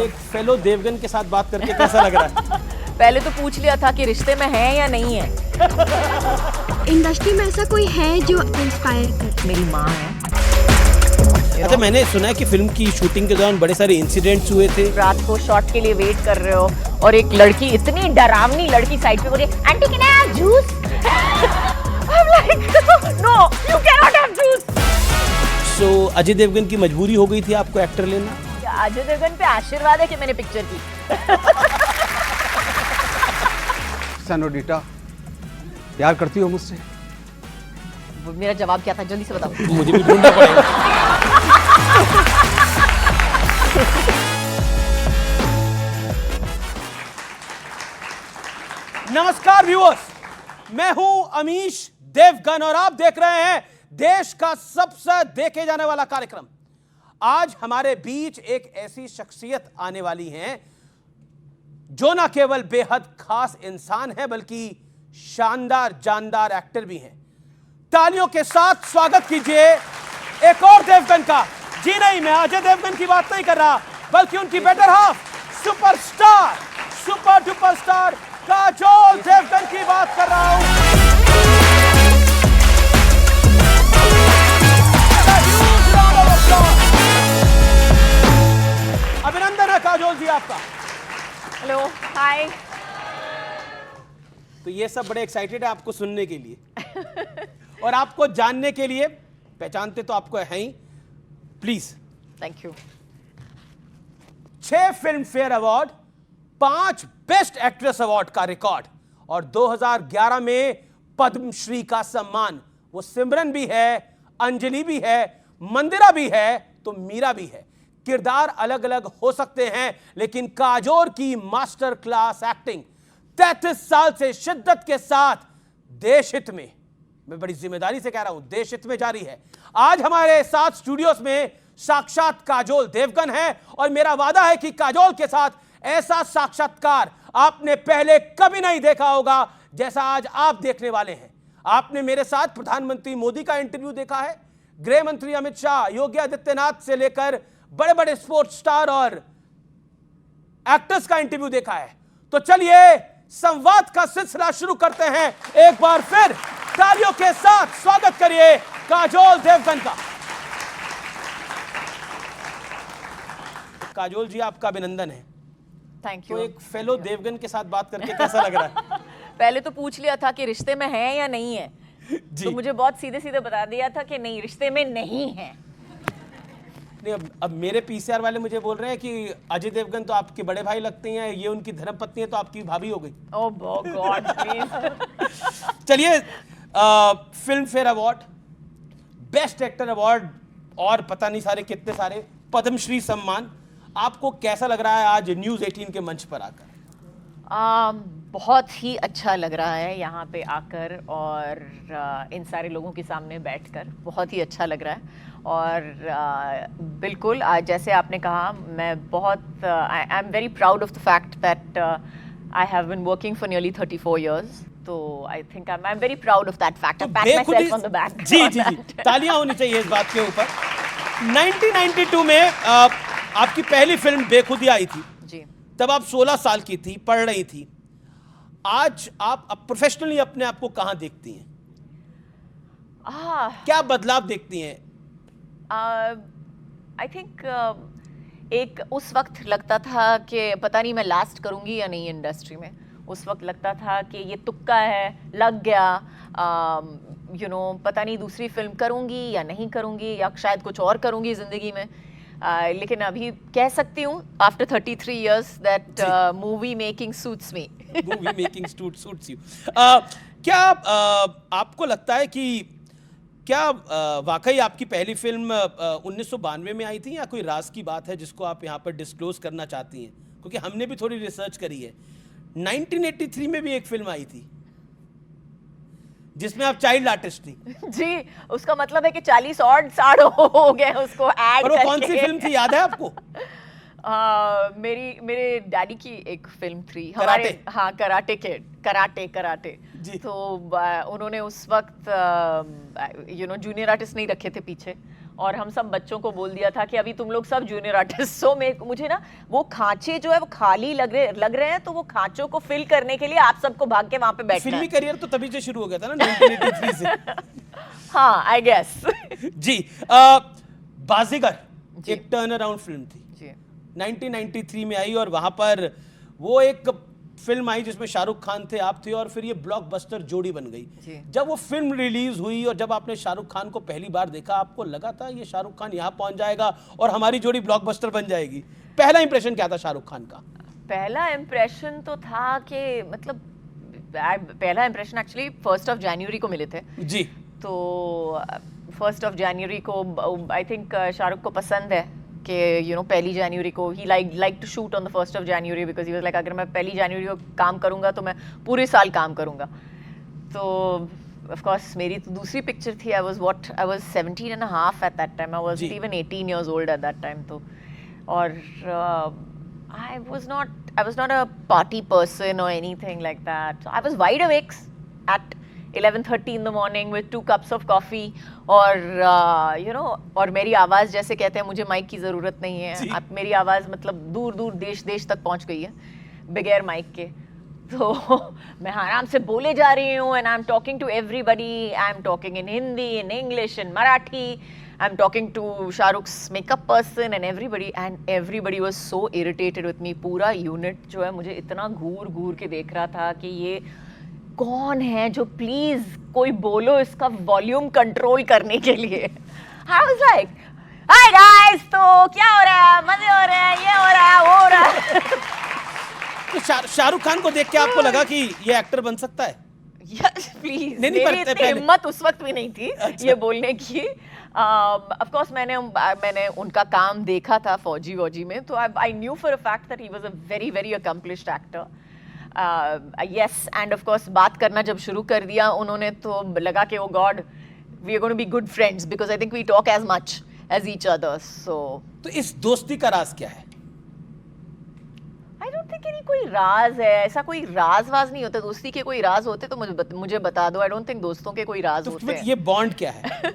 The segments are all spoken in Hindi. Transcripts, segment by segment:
एक फेलो देवगन के साथ बात करके कैसा लग रहा है? पहले तो पूछ लिया था कि रिश्ते में है या नहीं है। इंडस्ट्री में ऐसा कोई है जो इंस्पायर कर? मेरी माँ है। अच्छा, मैंने सुना है कि फिल्म की शूटिंग के दौरान बड़े सारे इंसिडेंट्स हुए थे। रात को शॉट के लिए वेट कर रहे हो और एक लड़की, इतनी डरावनी लड़की साइड पे बोल रही है, aunty can I have juice? I'm like, no, you cannot have juice. सो अजय देवगन की मजबूरी हो गई थी आपको एक्टर लेना? अजय देवगन पे आशीर्वाद है कि मैंने पिक्चर की। सेनोरिटा, प्यार करती हो मुझसे? मेरा जवाब क्या था, जल्दी से बताओ। मुझे भी ढूंढना पड़ेगा। नमस्कार व्यूअर्स, मैं हूं अमीश देवगन और आप देख रहे हैं देश का सबसे देखे जाने वाला कार्यक्रम। आज हमारे बीच एक ऐसी शख्सियत आने वाली हैं जो ना केवल बेहद खास इंसान है बल्कि शानदार जानदार एक्टर भी हैं। तालियों के साथ स्वागत कीजिए एक और देवगन का। जी नहीं, मैं अजय देवगन की बात नहीं कर रहा बल्कि उनकी better half superstar, super duper star Kajol Devgan की बात कर रहा हूं। अभिनंदन है काजोल जी आपका। हेलो, हाय। तो ये सब बड़े एक्साइटेड है आपको सुनने के लिए और आपको जानने के लिए। पहचानते तो आपको है ही, please. Thank you. 6 Filmfare award, 5 best actress award का रिकॉर्ड और 2011 में पद्मश्री का सम्मान। वो सिमरन भी है, अंजलि भी है, मंदिरा भी है तो मीरा भी है। किरदार अलग अलग हो सकते हैं लेकिन काजोल की मास्टर क्लास एक्टिंग 33 साल से शिद्दत के साथ देश हित में, मैं बड़ी जिम्मेदारी से कह रहा हूं, देश हित में जारी है। आज हमारे साथ स्टूडियोज में साक्षात काजोल देवगन है और मेरा वादा है कि काजोल के साथ ऐसा साक्षात्कार आपने पहले कभी नहीं देखा होगा जैसा आज आप देखने वाले हैं। आपने मेरे साथ प्रधानमंत्री मोदी का इंटरव्यू देखा है, गृह मंत्री अमित शाह, योगी आदित्यनाथ से लेकर बड़े बड़े स्पोर्ट्स स्टार और एक्टर्स का इंटरव्यू देखा है। तो चलिए संवाद का सिलसिला शुरू करते हैं। एक बार फिर तालियों के साथ स्वागत करिए काजोल देवगन का। काजोल जी, आपका अभिनंदन है। Thank you. तो एक फेलो देवगन के साथ बात करके कैसा लग रहा है? पहले तो पूछ लिया था कि रिश्ते में है या नहीं है, जी। तो मुझे बहुत सीधे सीधे बता दिया था कि नहीं, रिश्ते में नहीं है। नहीं, अब मेरे पीसीआर वाले मुझे बोल रहे हैं कि अजय देवगन तो आपके बड़े भाई लगते हैं, ये उनकी धर्मपत्नी है तो आपकी भाभी हो गई। ओह गॉड प्लीज। चलिए, film fair award, best actor award और पता नहीं सारे कितने सारे पद्मश्री सम्मान, आपको कैसा लग रहा है आज न्यूज़ 18 के मंच पर आकर? बहुत ही अच्छा लग रहा है यहाँ पे आकर और इन सारे लोगों के सामने बैठकर बहुत ही अच्छा लग रहा है। और बिल्कुल आज जैसे आपने कहा, मैं बहुत I am very proud of the fact that I have been working for nearly 34 years. तो I think I am very proud of that fact. I pat myself on the back. जी जी जी, तालियां होनी चाहिए इस बात के ऊपर। 1992 में आपकी पहली फिल्म बेखुदी आई थी। जी। तब आप 16 साल की थी, पढ़ रही थी। आज आप प्रोफेशनली अपने आप को कहां देखती हैं? क्या बदलाव देखती हैं? आई थिंक एक उस वक्त लगता था कि पता नहीं मैं लास्ट करूंगी या नहीं इंडस्ट्री में। उस वक्त लगता था कि ये तुक्का है, लग गया, पता नहीं दूसरी फिल्म करूंगी या नहीं करूंगी या शायद कुछ और करूंगी जिंदगी में। लेकिन अभी कह सकती हूँ after 33 years that movie making suits me. Movie making suits you. क्या आपको लगता है कि क्या वाकई आपकी पहली फिल्म 1992 में आई थी या कोई राज की बात है जिसको आप यहाँ पर डिस्क्लोज करना चाहती हैं? क्योंकि हमने भी थोड़ी रिसर्च करी है। 1983 में भी एक फिल्म आई थी जिसमें आप चाइल्ड आर्टिस्ट थी। जी, उसका मतलब है कि 40 और साल हो गए उसको ऐड। पर वो कौन सी फिल्म थी, याद है आपको? मेरे डैडी की एक फिल्म थी कराटे? हाँ, कराटे किड, कराटे जी। तो उन्होंने उस वक्त जूनियर आर्टिस्ट नहीं रखे थे पीछे और हम सब बच्चों को बोल दिया था कि अभी तुम लोग सब जूनियर आर्टिस्ट हो। मुझे ना वो खांचे जो है वो खाली लग रहे हैं, तो वो खांचों को फिल करने के लिए आप सबको भाग के वहां पे बैठना फिल्मी है। करियर तो तभी से शुरू हो गया था ना 1983 से। हाँ, आई गेस। जी बाजीगर एक टर्न अराउंड फिल्म थी, जी 1993 में आई, और वहां पर वो एक फिल्म आई जिसमें शाहरुख खान थे, आप थे, और फिर ये ब्लॉकबस्टर जोड़ी बन जी। गई। जब वो फिल्म रिलीज हुई और जब आपने शाहरुख खान को पहली बार देखा, आपको लगा था ये शाहरुख खान यहाँ पहुंच जाएगा और हमारी जोड़ी ब्लॉकबस्टर बन जाएगी? पहला इंप्रेशन क्या था शाहरुख खान का? पहला इम्प्रेशन तो था कि मतलब पहला इम्प्रेशन एक्चुअली 1 जनवरी को मिले थे। जी तो 1 जनवरी को आई थिंक शाहरुख को पसंद है कि पहली जनवरी को ही like to shoot on the 1 January, because he was like अगर मैं पहली जनवरी को काम करूंगा तो मैं पूरे साल काम करूंगा। तो ऑफ कोर्स मेरी तो दूसरी पिक्चर थी। I was 17 and a half at that time. I was जी। Even 18 years old at that time. तो और I was not a party person or anything like that. So I was wide awake at 11:30 in the morning with 2 cups of coffee, और और मेरी आवाज़, जैसे कहते हैं मुझे माइक की ज़रूरत नहीं है, अब मेरी आवाज़ मतलब दूर दूर देश देश तक पहुंच गई है बगैर माइक के। तो मैं आराम से बोले जा रही हूँ, and I am talking to everybody. I am talking in Hindi, in English, in Marathi. I'm talking to Shahrukh's makeup person and everybody was so irritated with me. पूरा यूनिट जो है मुझे इतना घूर घूर के देख रहा था कि ये कौन है जो प्लीज कोई बोलो इसका वॉल्यूम कंट्रोल करने के लिए। I was like, hi guys, तो क्या हो रहा है, मजे हो रहे हैं, ये हो रहा है, वो हो रहा है। तो शाहरुख खान को देख के आपको लगा कि ये एक्टर बन सकता है? Yes, please. नहीं, मेरी पर इतनी पहले- हिम्मत उस वक्त भी नहीं थी ये बोलने की। ऑफ कोर्स मैंने उनका काम देखा था फौजी वौजी में, तो I knew for a fact that he was a very very accomplished actor. Yes, end of course बात करना जब शुरू कर दिया उन्होंने, तो लगा कि oh God, we are going to be good friends because I think we talk as much as each other. So तो इस दोस्ती का राज क्या है? आई डोंट थिंक एनी कोई राज है, ऐसा कोई राज वाज नहीं होता। दोस्ती के कोई राज होते तो मुझे बता दो। आई डोंट थिंक दोस्तों के कोई राज तो होते फिर हैं। ये बॉन्ड क्या है?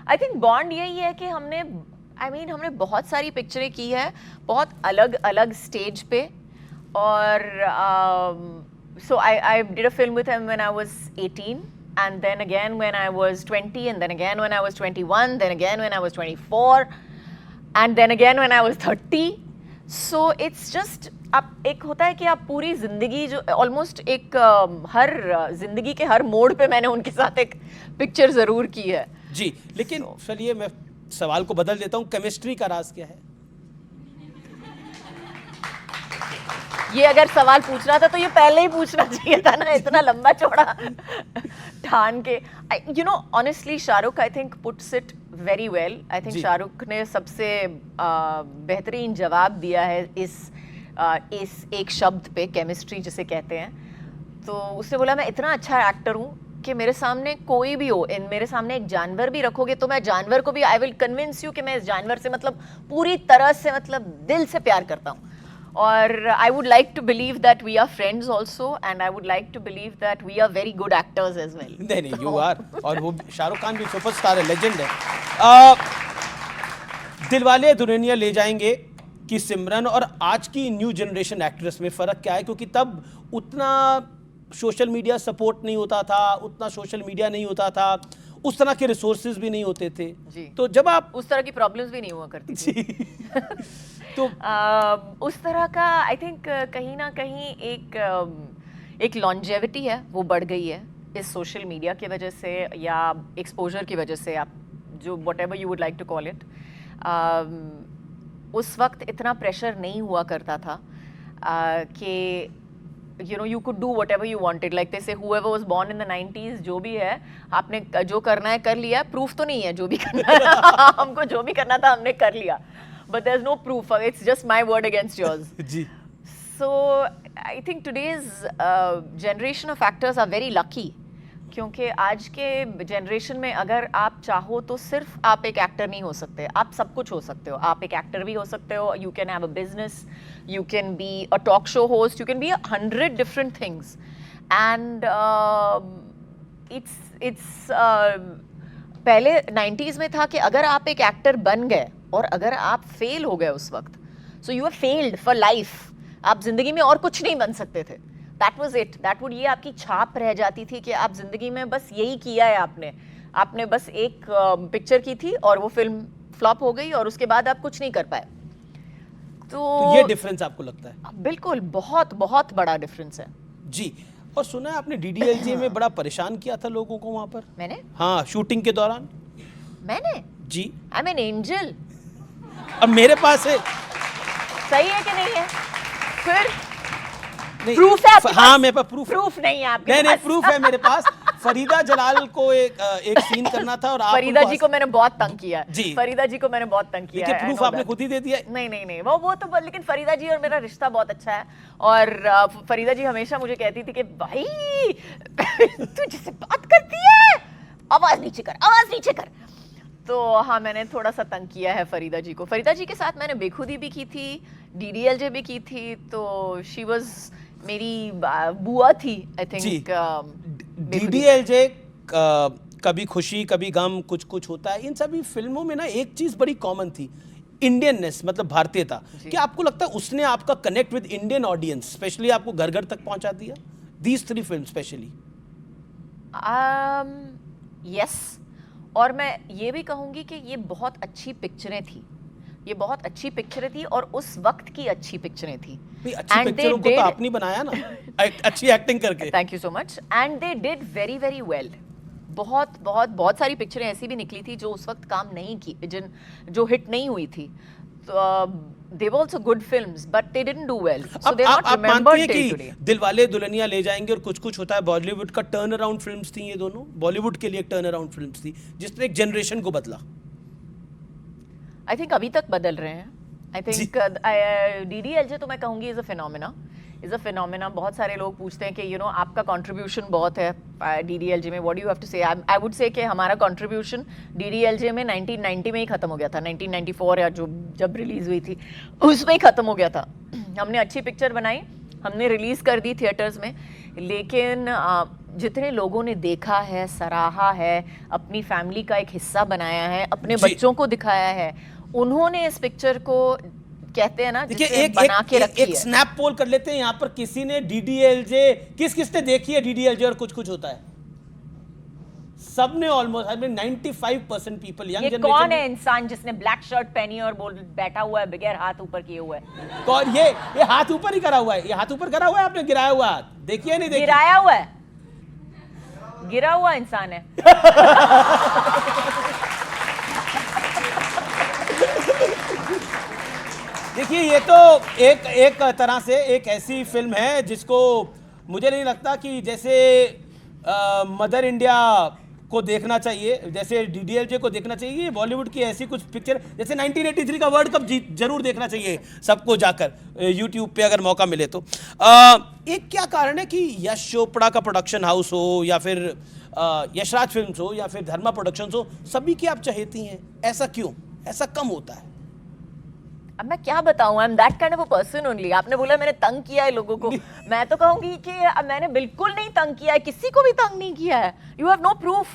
आई थिंक बॉन्ड यही है कि हमने बहुत सारी पिक्चरें की है, बहुत अलग अलग स्टेज पे, और so I did a film with him when I was 18, and then again when I was 20, and then again when I was 21, then again when I was 24, and then again when I was 30. So it's just आप एक होता है कि आप पूरी जिंदगी जो ऑलमोस्ट एक हर जिंदगी के हर मोड़ पे मैंने उनके साथ एक पिक्चर जरूर की है। जी, लेकिन चलिए मैं सवाल को बदल देता हूँ, केमिस्ट्री का राज क्या है? ये अगर सवाल पूछना था तो ये पहले ही पूछना चाहिए था ना, इतना लंबा चौड़ा ठान के। Honestly Shahrukh I think puts it very well. I think जी। शाहरुख ने सबसे बेहतरीन जवाब दिया है इस एक शब्द पे, केमिस्ट्री जिसे कहते हैं। तो उसने बोला मैं इतना अच्छा एक्टर हूँ कि मेरे सामने कोई भी हो, मेरे सामने एक जानवर भी रखोगे तो मैं जानवर को भी, आई विल कन्विंस यू कि मैं इस जानवर से मतलब पूरी तरह से मतलब दिल से प्यार करता हूँ। और I would like to believe that we are friends also, and I would like to believe that we are very good actors as well. नहीं, यू आर। और वो शाहरुख खान भी सुपरस्टार है, लेजेंड है। दिलवाले दुल्हनिया ले जाएंगे कि सिमरन और आज की न्यू जनरेशन एक्ट्रेस में फ़र्क क्या है? क्योंकि तब उतना सोशल मीडिया सपोर्ट नहीं होता था, उतना सोशल मीडिया नहीं होता था, उस तरह के रिसोर्सेज भी नहीं होते थे। जी। तो जब आप उस तरह की प्रॉब्लम्स भी नहीं हुआ करती थी। जी तो उस तरह का आई थिंक कहीं ना कहीं एक लॉन्जेविटी है वो बढ़ गई है इस सोशल मीडिया की वजह से या एक्सपोजर की वजह से, आप जो whatever you would like to call it. उस वक्त इतना प्रेशर नहीं हुआ करता था कि you could do whatever you wanted, like they say whoever was born in the 90s, जो भी है आपने जो करना है कर लिया, प्रूफ तो नहीं है जो भी करना है हमको जो भी करना था हमने कर लिया, but there's no proof, it's just my word against yours. Ji So I think today's generation of actors are very lucky, क्योंकि आज के जनरेशन में अगर आप चाहो तो सिर्फ आप एक एक्टर नहीं हो सकते, आप सब कुछ हो सकते हो। आप एक एक्टर भी हो सकते हो, you can have a business, you can be a talk show host, you can be 100 different things, and पहले 90s में था कि अगर आप एक एक्टर बन गए और अगर आप फेल हो गए उस वक्त, so you are failed for life, आप जिंदगी में और कुछ नहीं बन सकते थे। That was it, that would, ये आपकी छाप रह जाती थी कि आप जिंदगी में बस यही किया है आपने बस एक पिक्चर की थी और वो फिल्म फ्लॉप हो गई और उसके बाद आप कुछ नहीं कर पाए। तो ये डिफरेंस आपको लगता है? बिल्कुल, बहुत बहुत बड़ा डिफरेंस है जी। और सुना है आपने DDLJ में बड़ा परेशान किया था लोगों को वहां पर? मैंने? हाँ, शूटिंग के दौरान। मैंने? जी। I am an angel. अब मेरे पास है। सही है कि नहीं है? फिर नहीं, प्रूफ है आपके हाँ पास? मेरे पास प्रूफ नहीं है आपके नहीं पास? प्रूफ है मेरे पास। फरीदा जलाल को एक सीन करना था और आप फरीदा जी को मैंने बहुत तंग किया है। जी। फरीदा जी को मैंने बहुत तंग किया है। प्रूफ आपने खुद ही दे दिया। नहीं, वो तो, लेकिन फरीदा जी और मेरा रिश्ता बहुत अच्छा है और फरीदा जी हमेशा मुझे कहती थी कि भाई तू जिससे बात करती है आवाज नीचे कर। तो हाँ, मैंने थोड़ा सा तंग किया है फरीदा जी को। फरीदा जी के साथ मैंने बेखुदी भी की थी, DDLJ भी की थी, तो शी वाज मेरी बुआ थी आई थिंक। DDLJ, कभी खुशी कभी गम, कुछ कुछ होता है, इन सभी फिल्मों में ना एक चीज बड़ी कॉमन थी, इंडियननेस, मतलब भारतीयता। क्या आपको लगता है उसने आपका connect with Indian audience specially आपको घर घर तक पहुंचा दिया? These 3 film specially. यस, और मैं ये भी कहूंगी कि ये बहुत अच्छी पिक्चरें थी, ये बहुत अच्छी पिक्चरें थी और उस वक्त की अच्छी पिक्चरें थी। अच्छी पिक्चरों को तो आपने बनाया ना अच्छी एक्टिंग करके। Thank you so much. And they did very very well. बहुत सारी पिक्चरें ऐसी भी निकली थी जो उस वक्त काम नहीं की, जो हिट नहीं हुई थी। they were also good films but they didn't do well, so they're not remembered till today. Dilwale Dulhania ले जाएंगे और कुछ कुछ होता है, बॉलीवुड का टर्न अराउंड फिल्म्स थी ये दोनों, बॉलीवुड के लिए एक टर्न अराउंड फिल्म्स थी जिसने एक जनरेशन को बदला। आई थिंक अभी तक बदल रहे हैं। आई थिंक DDLJ तो मैं कहूँगी इज़ अ फिनोमेना। बहुत सारे लोग पूछते हैं कि आपका कंट्रीब्यूशन बहुत है DDLJ में, what do you have to say? I would से कि हमारा कंट्रीब्यूशन DDLJ में 1990 में ही ख़त्म हो गया था, 1994 या जब रिलीज़ हुई थी उसमें ही ख़त्म हो गया था। हमने अच्छी पिक्चर बनाई, हमने रिलीज़ कर दी थिएटर्स में, लेकिन जितने लोगों ने देखा है, सराहा है, अपनी फैमिली का एक हिस्सा बनाया है, अपने बच्चों को दिखाया है, उन्होंने इस पिक्चर को कहते हैं ना जिसे बना के रखी है। एक स्नैप पोल कर लेते हैं यहाँ पर, किसी ने DDLJ, किसने देखी है DDLJ और कुछ कुछ होता है? सबने ऑलमोस्ट, 95% पीपल, यंग जनरेशन। कौन है इंसान जिसने ब्लैक शर्ट पहनी और बैठा हुआ है बगैर हाथ ऊपर किए हुए? कौन? ये हाथ ऊपर ही करा हुआ है, ये हाथ ऊपर करा हुआ है, आपने गिराया हुआ हाथ देखिए नहीं देखिए? गिराया हुआ है, गिरा हुआ इंसान है। देखिए ये तो एक तरह से एक ऐसी फिल्म है जिसको मुझे नहीं लगता कि जैसे मदर इंडिया को देखना चाहिए, जैसे DDLJ को देखना चाहिए, बॉलीवुड की ऐसी कुछ पिक्चर जैसे 1983 का वर्ल्ड कप जरूर देखना चाहिए सबको जाकर, YouTube पे अगर मौका मिले तो। एक क्या कारण है कि यश चोपड़ा का प्रोडक्शन हाउस हो या फिर यशराज फिल्म्स हो या फिर धर्मा प्रोडक्शंस हो, सभी की आप चहेती हैं, ऐसा क्यों? ऐसा कम होता है? अब मैं क्या बताऊं, I am that kind of a person only. आपने बोला मैंने तंग किया है लोगों को, मैं तो कहूंगी कि मैंने बिल्कुल नहीं तंग किया है, किसी को भी तंग नहीं किया है। You have no proof.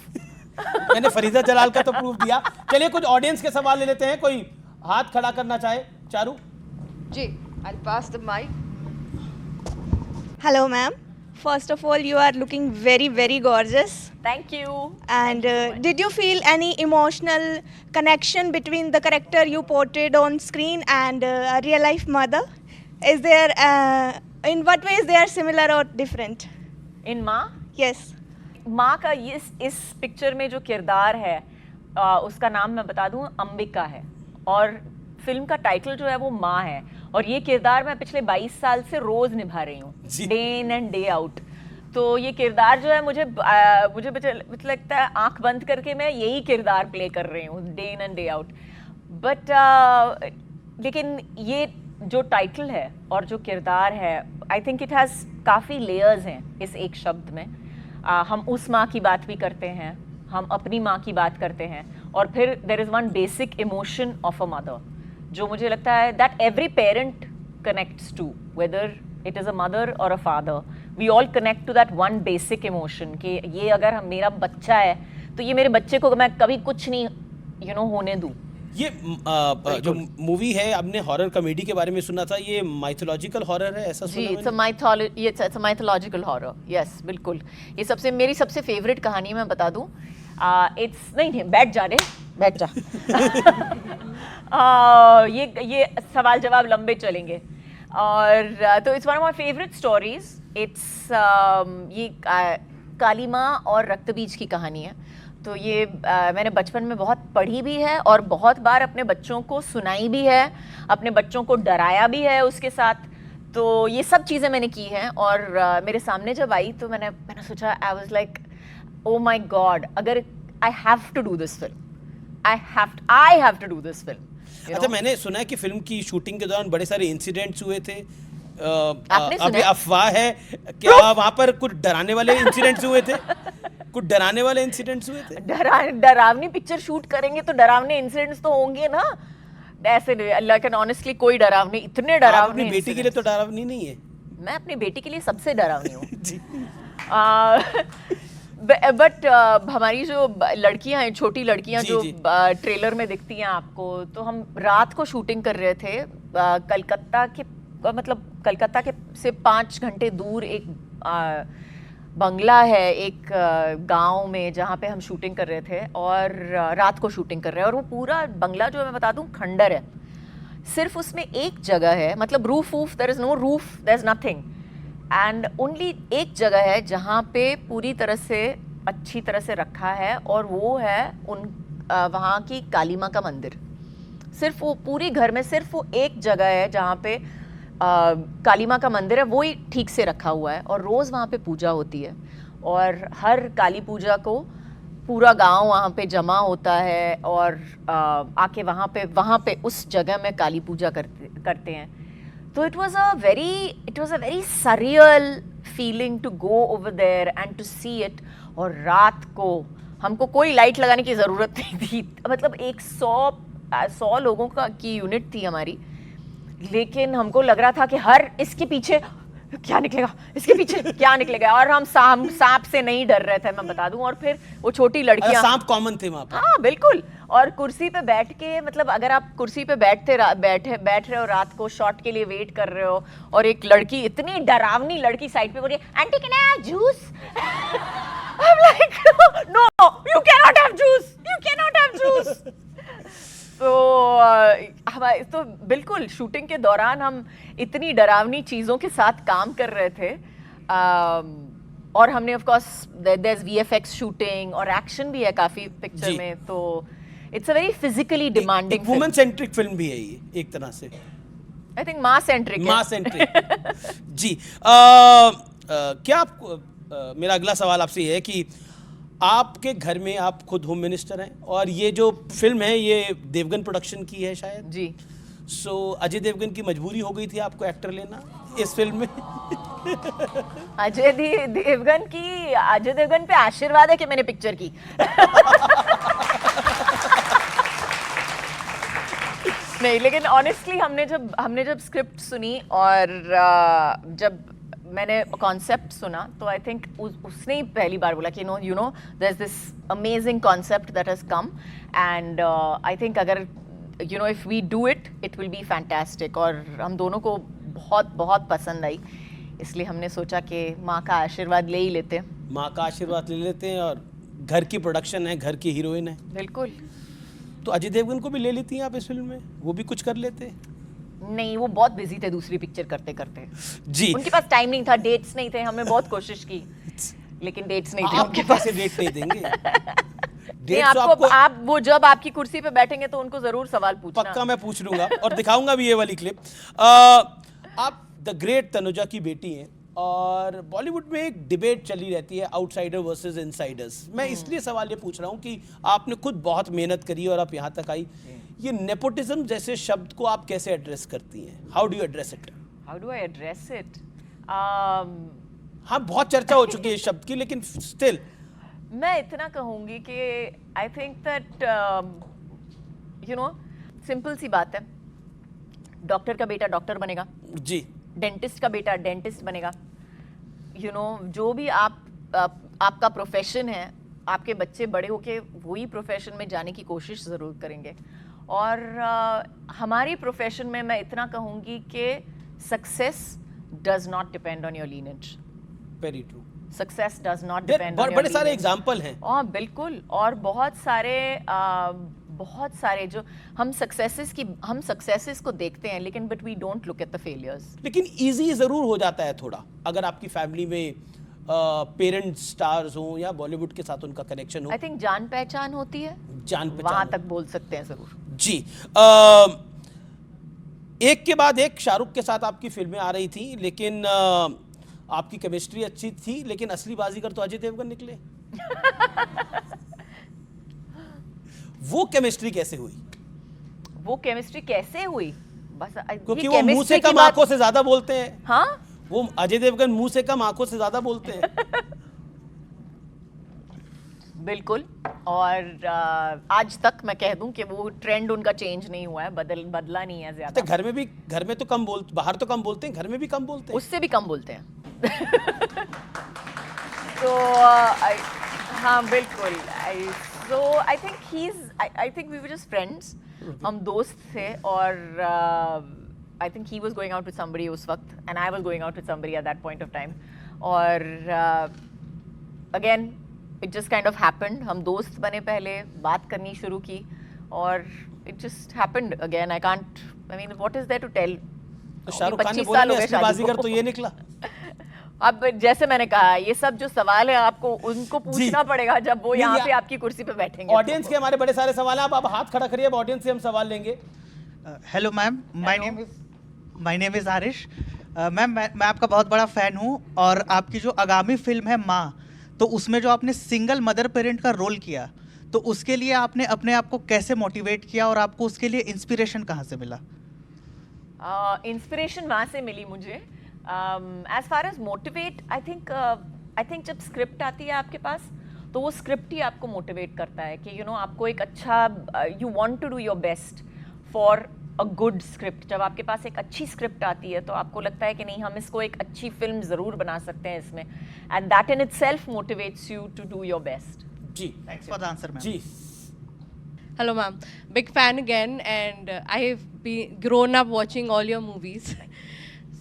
मैंने फरीदा जलाल का तो प्रूफ दिया। चलिए कुछ ऑडियंस के सवाल ले लेते हैं, कोई हाथ खड़ा करना चाहे? चारू जी, I'll pass the mic. Hello, ma'am. First of all, you are looking very, very gorgeous. Thank you. And did you feel any emotional connection between the character you portrayed on screen and a real life mother? Is there, in what ways they are similar or different? In माँ? Yes. माँ का इस पिक्चर में जो किरदार है उसका नाम मैं बता दूं, अंबिका है, और फिल्म का टाइटल जो है वो माँ है, और ये किरदार मैं पिछले 22 साल से रोज निभा रही हूँ, day in and day out. तो ये किरदार जो है मुझे लगता है आंख बंद करके मैं यही किरदार प्ले कर रही हूँ day in and day out. But लेकिन ये जो टाइटल है और जो किरदार है, आई थिंक इट हैज़ काफ़ी लेयर्स हैं इस एक शब्द में। हम उस माँ की बात भी करते हैं, हम अपनी माँ की बात करते हैं, और फिर there is one basic emotion of a mother जो मुझे लगता है that every parent connects to, whether it is a mother और a father, we all connect to that one basic emotion कि ये अगर मेरा बच्चा है तो ये मेरे बच्चे को मैं कभी कुछ नहीं होने दूं। ये जो मूवी है, आपने हॉरर कॉमेडी के बारे में सुना था, ये माइथोलॉजिकल हॉरर है, ऐसा जी, सुना it's a mythological horror, yes बिल्कुल। ये मेरी सबसे फेवरेट कहानी मैं बता दूं, इट्स नहीं बैठ जा ये सवाल जवाब लंबे चलेंगे, और तो it's one of my favourite stories. It's ये काली माँ और रक्तबीज की कहानी है। तो ये मैंने बचपन में बहुत पढ़ी भी है और बहुत बार अपने बच्चों को सुनाई भी है, अपने बच्चों को डराया भी है उसके साथ। तो ये सब चीज़ें मैंने की हैं, और मेरे सामने जब आई तो मैंने सोचा, I was like oh my God, अगर I have to do this film, I have to do this film. अच्छा, मैंने सुना है कि फिल्म की शूटिंग के दौरान बड़े सारे इंसिडेंट्स हुए थे। आपने सुना अभी है? अफवाह है क्या वहाँ पर कुछ डराने वाले इंसिडेंट्स हुए थे? कुछ डराने वाले इंसिडेंट्स हुए थे? डरावनी पिक्चर शूट करेंगे तो डरावने इंसिडेंट्स तो होंगे ना। ऐसे अल्लाह कैन ऑनेस्टली कोई डरावनी, इतने डरावने अपनी बेटी के लिए तो डरावनी नहीं है। मैं अपनी बेटी के लिए सबसे डरावनी हूँ। जी। बट हमारी जो लड़कियां हैं, छोटी लड़कियां जी, जो जी। ट्रेलर में दिखती हैं आपको, तो हम रात को शूटिंग कर रहे थे कलकत्ता के, मतलब कलकत्ता के से 5 घंटे दूर एक बंगला है, एक गांव में, जहाँ पे हम शूटिंग कर रहे थे, और रात को शूटिंग कर रहे हैं। और वो पूरा बंगला जो है, मैं बता दूं, खंडर है। सिर्फ उसमें एक जगह है, मतलब roof, there is no roof, there is nothing, and only एक जगह है जहाँ पे पूरी तरह से अच्छी तरह से रखा है, और वो है वहाँ की काली माँ का मंदिर। सिर्फ वो पूरी घर में सिर्फ वो एक जगह है जहाँ पे काली माँ का मंदिर है, वो ही ठीक से रखा हुआ है, और रोज़ वहाँ पे पूजा होती है। और हर काली पूजा को पूरा गांव वहाँ पे जमा होता है, और आके वहाँ पे उस जगह में काली पूजा करते हैं। तो it was a very surreal feeling to go over there and to see it. और रात को हमको कोई लाइट लगाने की ज़रूरत नहीं थी, मतलब 100 लोगों की यूनिट थी हमारी, लेकिन हमको लग रहा था कि हर इसके पीछे क्या निकलेगा, इसके पीछे क्या निकलेगा, और हम सांप से नहीं डर रहे थे, मैं बता दूं। और फिर वो छोटी लड़कियां, सांप कॉमन थे वहाँ पर। हाँ बिल्कुल। और कुर्सी पे बैठ के, मतलब अगर आप कुर्सी पे बैठ रहे हो रात को, शॉट के लिए वेट कर रहे हो, और एक लड़की, इतनी डरावनी लड़की साइड पे बोल रही है, aunty can I have juice? I am like no, you can not have juice, you can not have juice. तो बिल्कुल शूटिंग के दौरान हम इतनी डरावनी चीज़ों के साथ काम कर रहे थे। और हमने of course there is VFX shooting, और एक्शन भी है काफ़ी पिक्चर में। तो it's a very physically demanding, women centric film भी है ये एक तरह से। आई थिंक मास सेंट्रिक जी। क्या आप मेरा अगला सवाल आपसे ये है कि आपके घर में आप खुद होम मिनिस्टर हैं, और ये जो फिल्म है ये देवगन प्रोडक्शन की है शायद जी। सो अजय देवगन की मजबूरी हो गई थी आपको एक्टर लेना इस फिल्म में? अजय देवगन पे आशीर्वाद है कि मैंने पिक्चर की। नहीं, लेकिन ऑनेस्टली हमने जब स्क्रिप्ट सुनी, और जब मैंने कॉन्सेप्ट सुना, तो आई थिंक उसने ही पहली बार बोला कि you know there is this amazing concept that has come, and I think अगर you know if we do it will be fantastic. और हम दोनों को बहुत बहुत पसंद आई, इसलिए हमने सोचा कि माँ का आशीर्वाद ले ही लेते हैं। माँ का आशीर्वाद ले लेते हैं, और घर की प्रोडक्शन है, घर की हीरोइन है। बिल्कुल। तो अजय देवगन को भी ले लेती हैं आप इस फिल्म में, वो भी कुछ कर लेते? नहीं, वो बहुत बिजी थे दूसरी पिक्चर करते करते जी। उनके पास टाइम नहीं था, डेट्स नहीं थे। हमने बहुत कोशिश की, लेकिन डेट्स नहीं थे आपको उनके पास। कैसे डेट नहीं देंगे? नहीं, डेट तो आप वो जब आपकी कुर्सी पे बैठेंगे तो उनको जरूर सवाल पूछना। पक्का मैं पूछ लूंगा, और दिखाऊंगा भी ये वाली क्लिप। आप द ग्रेट तनुजा की बेटी हैं, और बॉलीवुड में एक डिबेट चली रहती है, आउटसाइडर वर्सेस इनसाइडर्स। मैं इसलिए सवाल ये पूछ रहा हूँ कि आपने खुद बहुत मेहनत करी और आप यहाँ तक आई, ये नेपोटिज्म जैसे शब्द को आप कैसे एड्रेस करती हैं? How do you address it? How do I address it? हाँ, बहुत चर्चा हो चुकी है इस शब्द की, लेकिन स्टिल मैं इतना कहूँगी कि I think that you know, simple सी बात है, डॉक्टर का बेटा डॉक्टर बनेगा जी, डेंटिस्ट का बेटा डेंटिस्ट बनेगा। यू नो, जो भी आपका प्रोफेशन है, आपके बच्चे बड़े होके वही प्रोफेशन में जाने की कोशिश ज़रूर करेंगे। और हमारी प्रोफेशन में मैं इतना कहूँगी कि success does not depend on your lineage. Very true. Success does not depend on बड़े सारे एग्जाम्पल हैं। बिल्कुल, और बहुत सारे जो हम सक्सेसेस को देखते हैं, लेकिन but we don't look at the failures. लेकिन इजी जरूर हो जाता है थोड़ा, अगर आपकी फैमिली में पेरेंट्स स्टार्स हों या बॉलीवुड के साथ उनका कनेक्शन हो। आई थिंक जान पहचान होती है, जान पहचान वहां तक बोल सकते हैं जरूर। जी। एक के बाद एक शाहरुख के साथ आपकी फिल्में आ रही थी, लेकिन आपकी केमिस्ट्री अच्छी थी, लेकिन असली बाजीगर तो अजय देवगन निकले। वो केमिस्ट्री कैसे हुई? बस क्योंकि वो मुंह से कम आंखों से ज्यादा बोलते हैं। हाँ, वो अजय देवगन मुंह से कम आंखों से ज्यादा बोलते हैं। बिल्कुल। और आज तक मैं कह दूं कि वो ट्रेंड उनका चेंज नहीं हुआ है, बदला नहीं है ज्यादा। घर में तो कम बोलते, बाहर तो कम बोलते हैं, घर में भी कम बोलते हैं। उससे भी कम बोलते हैं। तो हाँ बिल्कुल। So I think we were just friends. हम दोस्त थे, और I think he was going out with somebody उस वक्त, and I was going out with somebody at that point of time. और again it just kind of happened. हम दोस्त बने, पहले बात करनी शुरू की, और it just happened again. I mean, what is there to tell? तो शाहरुख खान ने बोला असली बाजीगर तो ये निकला। अब जैसे मैंने कहा, ये सब जो सवाल है आपको उनको पूछना पड़ेगा जब वो यहाँ पे आपकी कुर्सी पे बैठेंगे। ऑडियंस के हमारे बड़े सारे सवाल हैं, आप हाथ खड़ा करिए, अब ऑडियंस से हम सवाल लेंगे। Hello ma'am, my name is Aarish. Ma'am मैं आपका बहुत बड़ा फैन हूँ, और आपकी जो आगामी फिल्म है माँ, तो उसमें जो आपने सिंगल मदर पेरेंट का रोल किया, तो उसके लिए आपने अपने आप को कैसे मोटिवेट किया, और आपको उसके लिए इंस्पिरेशन कहाँ से मिला? इंस्पिरेशन वहाँ से मिली मुझे। As far as motivate, I think जब स्क्रिप्ट आती है आपके पास, तो वो स्क्रिप्ट ही आपको मोटिवेट करता है कि आपको एक अच्छा, you want to do your best for a good script. जब आपके पास एक अच्छी स्क्रिप्ट आती है तो आपको लगता है कि नहीं, हम इसको एक अच्छी फिल्म ज़रूर बना सकते हैं इसमें, and that in itself motivates you to do your best. जी, thanks for the answer ma'am. जी। Hello, ma'am. Big fan again, and I have been grown up watching all your movies.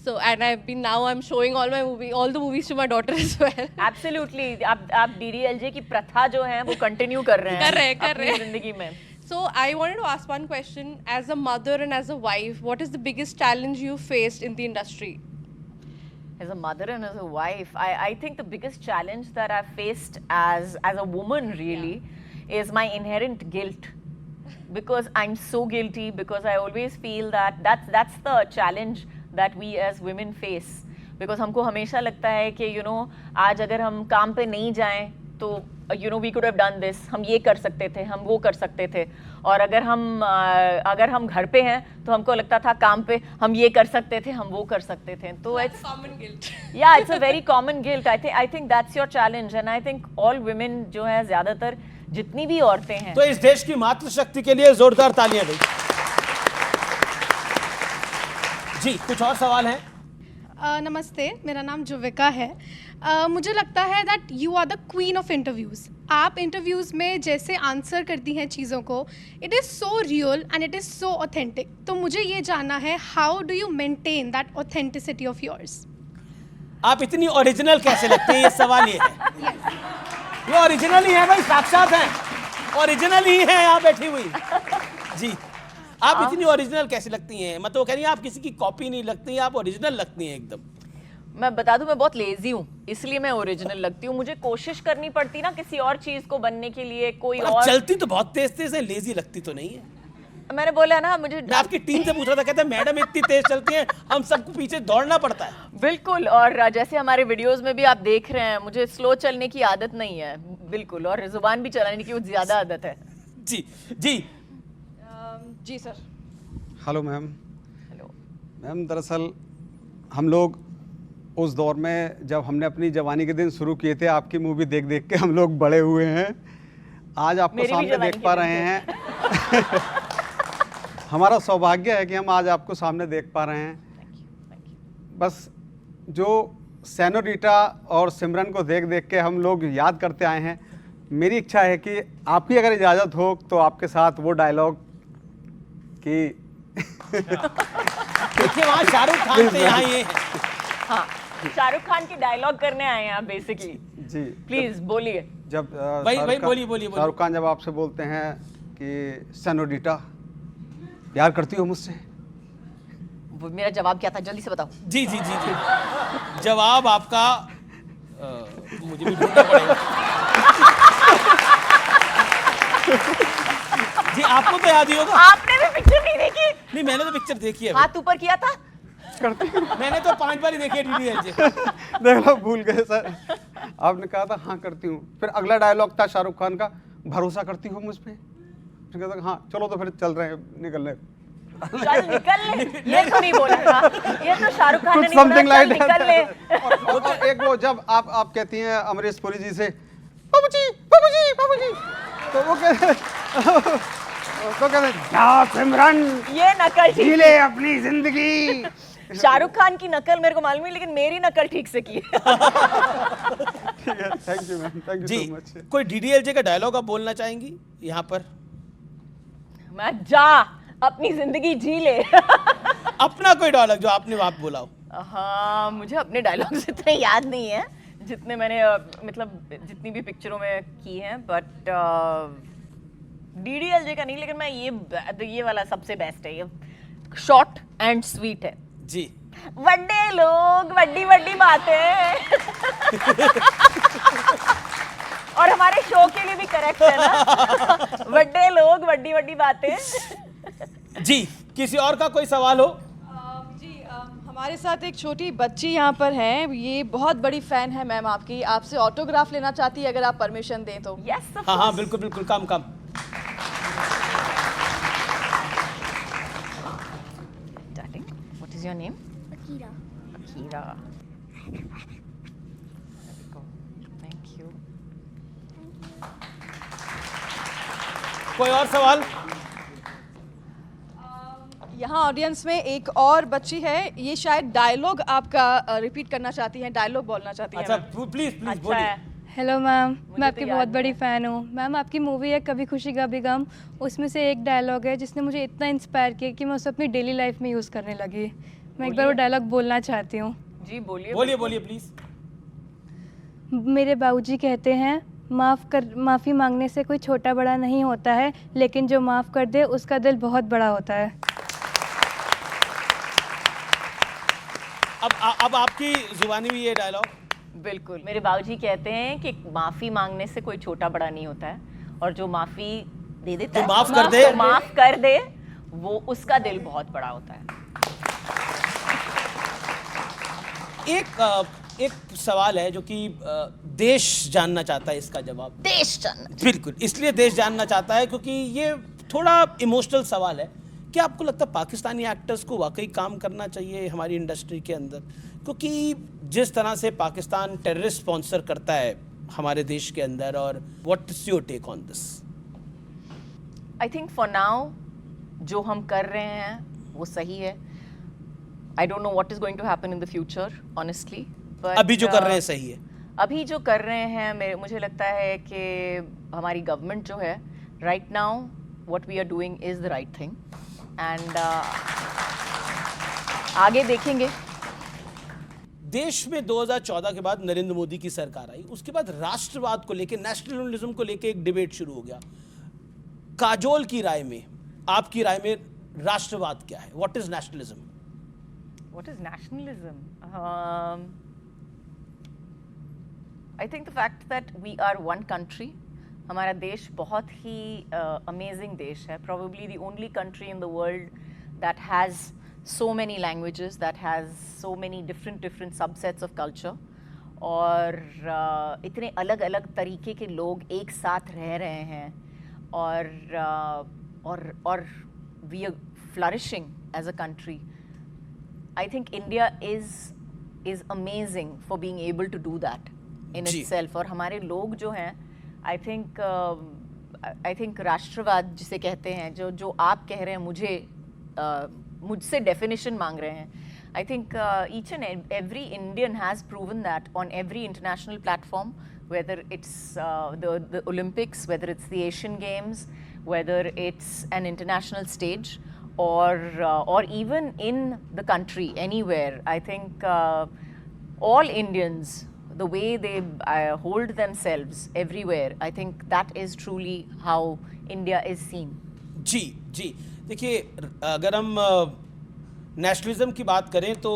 So, and I'm showing all the movies to my daughter as well. Absolutely. आप DDLJ की प्रथा जो है वो कंटिन्यू कर रहे हैं अपनी जिंदगी में। So, I wanted to ask one question. As a mother and as a wife, what is the biggest challenge you faced in the industry? As a mother and as a wife, I think the biggest challenge that I've faced as a woman really is my inherent guilt. Because I'm so guilty, because I always feel that's the challenge that we as women face. Because हमको हमेशा लगता है कि आज अगर हम काम पे नहीं जाएं तो we could have done this, हम ये कर सकते थे, हम वो कर सकते थे, और अगर हम घर पे हैं तो हमको लगता था काम पे हम ये कर सकते थे, हम वो कर सकते थे। तो It's common guilt. Yeah, it's a very common guilt. I think that's your challenge, and I think all women जो है, ज़्यादातर जितनी भी औरतें हैं, तो इस देश की मातृशक्ति के लिए जोरदार तालियां भाई। जी, कुछ और सवाल हैं? नमस्ते, मेरा नाम जुविका है। मुझे लगता है that you are the queen of interviews. आप इंटरव्यूज़ में जैसे आंसर करती हैं चीज़ों को, it is so real and it is so authentic. तो मुझे ये जानना है, how do you maintain that authenticity of yours? आप इतनी ओरिजिनल कैसे लगती हैं, ये सवाल ये है। ये ओरिजिनल ही है भाई, साक्षात हैं, ओरिजिनल ही है यहाँ बैठी हुई। जी, आप इतनी ओरिजिनल कैसे लगती हैं? मतलब वो कह रही हैं आप किसी की कॉपी नहीं लगती, आप ओरिजिनल लगती हैं एकदम। मैं बता दूं, मैं बहुत लेजी हूँ, इसलिए मैं ओरिजिनल लगती हूँ। मुझे कोशिश करनी पड़ती ना किसी और चीज को बनने के लिए, कोई और। चलती तो बहुत तेज तेज है, लेजी लगती तो नहीं है। मैंने बोला ना, मुझे मैं आपकी टीम से पूछ रहा था, कहते हैं मैडम इतनी तेज चलती हैं, हम सबको पीछे दौड़ना पड़ता है। बिल्कुल, और जैसे हमारे वीडियोस में भी आप देख रहे हैं, मुझे स्लो चलने की आदत नहीं है बिल्कुल, और जुबान भी चलाने की ज्यादा आदत है। जी जी जी sir. Hello ma'am. Hello ma'am, दरअसल हम लोग उस दौर में जब हमने अपनी जवानी के दिन शुरू किए थे, आपकी मूवी देख देख के हम लोग बड़े हुए हैं। आज आपको सामने देख पा रहे हैं। हमारा सौभाग्य है कि हम आज आपको सामने देख पा रहे हैं। बस जो सेनोरिटा और सिमरन को देख देख के हम लोग याद करते आए हैं, मेरी इच्छा है कि आपकी अगर इजाज़त हो तो आपके साथ वो डायलॉग कि देखिए वहाँ शाहरुख खान से यहाँ ये है। हाँ, शाहरुख खान की डायलॉग करने आए हैं आप बेसिकली। जी प्लीज बोलिए। जब भाई शाहरुख खान- बोलिए। शाहरुख खान जब आपसे बोलते हैं कि सेनोरिटा प्यार करती हो मुझसे, वो मेरा जवाब क्या था, जल्दी से बताओ। जी जवाब आपका मुझे भी ढूंढना पड़ेगा। जी आपको तो याद ही होगा। आपने भी पिक्चर नहीं देखी? नहीं मैंने तो पिक्चर देखी है। हाथ ऊपर किया था। मैंने तो 5 बार ही देखी है डीडीएलजे। देख लो भूल गए सर। आपने कहा था हाँ करती हूँ, फिर अगला डायलॉग था शाहरुख खान का, भरोसा करती हो मुझ पे? फिर कहता हाँ चलो तो फिर चल रहे हैं, निकल रहे। चल निकल ले, ये तो नहीं बोला था, ये तो शाहरुख खान ने नहीं समथिंग बोला, चल लाइक निकल ले। और एक वो जब आप कहती हैं अमरीश पुरी जी से बाबूजी, तो वो कहते हैं जा सिमरन ये नकल जी ठीक ले अपनी जिंदगी। शाहरुख खान की नकल मेरे को मालूम है, लेकिन मेरी नकल ठीक से की है। Thank you ma'am, thank you जी सो मच। कोई डीडीएलजे का डायलॉग आप बोलना चाहेंगी यहाँ पर? मैं जा अपनी जिंदगी जी ले। अपना कोई डायलॉग जो आपने आप बोला हो। हाँ, मुझे अपने डायलॉग्स इतने याद नहीं है जितने मैंने मतलब जितनी भी पिक्चरों में की हैं, बट डीडीएलजे का नहीं, लेकिन मैं ये वाला सबसे बेस्ट है, ये शॉर्ट एंड स्वीट है। जी बड़े लोग बड़ी बड़ी बातें। और हमारे शो के लिए भी करेक्ट है ना, बड़े लोग बड़ी बड़ी बातें। जी किसी और का कोई सवाल हो? हमारे साथ एक छोटी बच्ची यहाँ पर है, ये बहुत बड़ी फैन है मैम आपकी, आपसे ऑटोग्राफ लेना चाहती है अगर आप परमिशन दें तो। यस हाँ बिल्कुल come darling, what is your name? Akira. Akira. Thank you. कोई और सवाल? यहाँ ऑडियंस में एक और बच्ची है, ये शायद डायलॉग आपका रिपीट करना चाहती हैं, डायलॉग बोलना चाहती हैं। अच्छा मैम। प्लीज अच्छा बोलिए। है। हेलो मैम, मुझे मैं तो आपकी याद बहुत नहीं बड़ी है। फ़ैन हूँ। मैम आपकी मूवी है कभी खुशी कभी गम, उसमें से एक डायलॉग है जिसने मुझे इतना इंस्पायर किया कि मैं उसे अपनी डेली लाइफ में यूज़ करने लगी। मैं एक बार वो डायलॉग बोलना चाहती हूँ। जी बोलिए प्लीज। मेरे बाबूजी कहते हैं माफ़ी मांगने से कोई छोटा बड़ा नहीं होता है, लेकिन जो माफ़ कर दे उसका दिल बहुत बड़ा होता है। अब आपकी जुबानी भी ये डायलॉग। बिल्कुल, मेरे बाबूजी कहते हैं कि माफी मांगने से कोई छोटा बड़ा नहीं होता है, और जो माफी दे देता है, माफ कर दे वो उसका दिल बहुत बड़ा होता है। एक सवाल है जो कि देश जानना चाहता है इसका जवाब। देश जानना बिल्कुल, इसलिए देश जानना चाहता है क्योंकि ये थोड़ा इमोशनल सवाल है। क्या आपको लगता है पाकिस्तानी एक्टर्स को वाकई काम करना चाहिए हमारी इंडस्ट्री के अंदर? क्योंकि जिस तरह से पाकिस्तान टेररिस्ट स्पॉन्सर करता है हमारे देश के अंदर, और what is your take on this? I think for now जो हम कर रहे हैं वो सही है। I don't know what is going to happen in the future honestly, but अभी जो कर रहे हैं सही है। अभी जो कर रहे हैं मुझे लगता है कि हमारी गवर्नमेंट जो है right now what we are doing is the right thing, and आगे देखेंगे। देश में 2014 के बाद नरेंद्र मोदी की सरकार आई, उसके बाद राष्ट्रवाद को लेकर, नेशनलिज्म को लेकर एक डिबेट शुरू हो गया। काजोल की राय में, आपकी राय में राष्ट्रवाद क्या है? What is nationalism? What is nationalism? I think the fact that we are one country. हमारा देश बहुत ही amazing देश है. Probably the only country in the world that has so many languages, that has so many different subsets of culture. और इतने अलग अलग तरीके के लोग एक साथ रह रहे हैं, और we are flourishing as a country. I think India is amazing for being able to do that in itself. और हमारे लोग जो हैं, I think राष्ट्रवाद जिसे कहते हैं, जो आप कह रहे हैं, मुझसे definition मांग रहे हैं. I think each and every Indian has proven that on every international platform whether it's the Olympics, whether it's the Asian Games, whether it's an international stage, or even in the country, anywhere. I think all Indians, the way they hold themselves everywhere, I think that is truly how India is seen. जी जी, देखिए अगर हम नेशनलिज्म की बात करें तो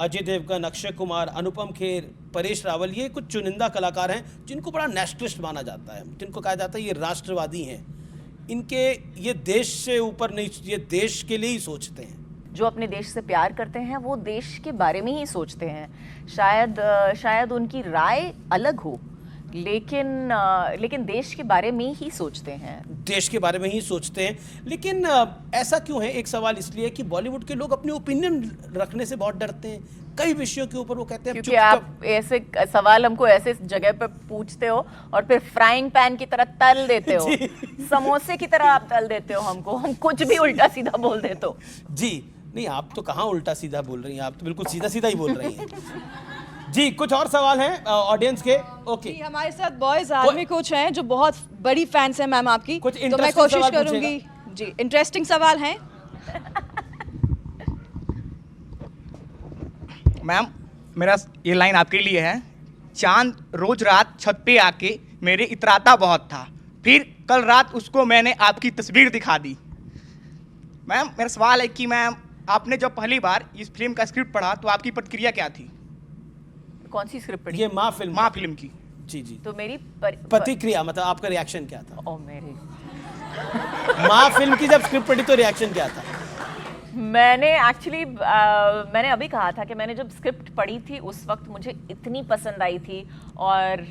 अजय देवगन, अक्षय कुमार, अनुपम खेर, परेश रावल, ये कुछ चुनिंदा कलाकार हैं जिनको बड़ा नेशनलिस्ट माना जाता है, जिनको कहा जाता है ये राष्ट्रवादी हैं। इनके ये देश से ऊपर नहीं, ये देश के लिए ही सोचते हैं। जो अपने देश से प्यार करते हैं वो देश के बारे में ही सोचते हैं। शायद उनकी राय अलग हो, लेकिन देश के बारे में ही सोचते हैं। देश के बारे में ही सोचते हैं, लेकिन ऐसा क्यों है? एक सवाल इसलिए कि बॉलीवुड के लोग अपने ओपिनियन रखने से बहुत डरते हैं। कई विषयों के ऊपर वो कहते हैं क्योंकि आप ऐसे सवाल हमको ऐसे जगह पे पूछते हो और फिर फ्राइंग पैन की तरह तल देते हो, समोसे की तरह आप तल देते हो हमको, हम कुछ भी उल्टा सीधा बोल देते हो। जी नहीं, आप तो कहाँ उल्टा सीधा बोल रही हैं, आप तो बिल्कुल सीधा सीधा ही बोल रही हैं। जी, कुछ और सवाल हैं ऑडियंस के? ओके, हमारे साथ बॉयज आर्मी कोच हैं जो बहुत बड़ी फैंस हैं मैम आपकी, कुछ तो मैं कोशिश सवाल करूंगी। जी, इंटरेस्टिंग सवाल हैं। मैम, मेरा ये लाइन आपके लिए है। चांद रोज रात छत पे आके मेरे इतराता बहुत था, फिर कल रात उसको मैंने आपकी तस्वीर दिखा दी। मैम, मेरा सवाल है कि मैम, आपने जब पहली बार इस फिल्म का स्क्रिप्ट पढ़ा तो आपकी प्रतिक्रिया क्या थी? कौन सी स्क्रिप्ट पढ़ी? ये माँ फिल्म की। जी जी, तो मेरी प्रतिक्रिया, मतलब आपका रिएक्शन क्या था? ओ मेरी माँ फिल्म की जब स्क्रिप्ट पढ़ी तो रिएक्शन क्या था? मैंने एक्चुअली मैंने अभी कहा था कि मैंने जब स्क्रिप्ट पढ़ी थी उस वक्त मुझे इतनी पसंद आई थी और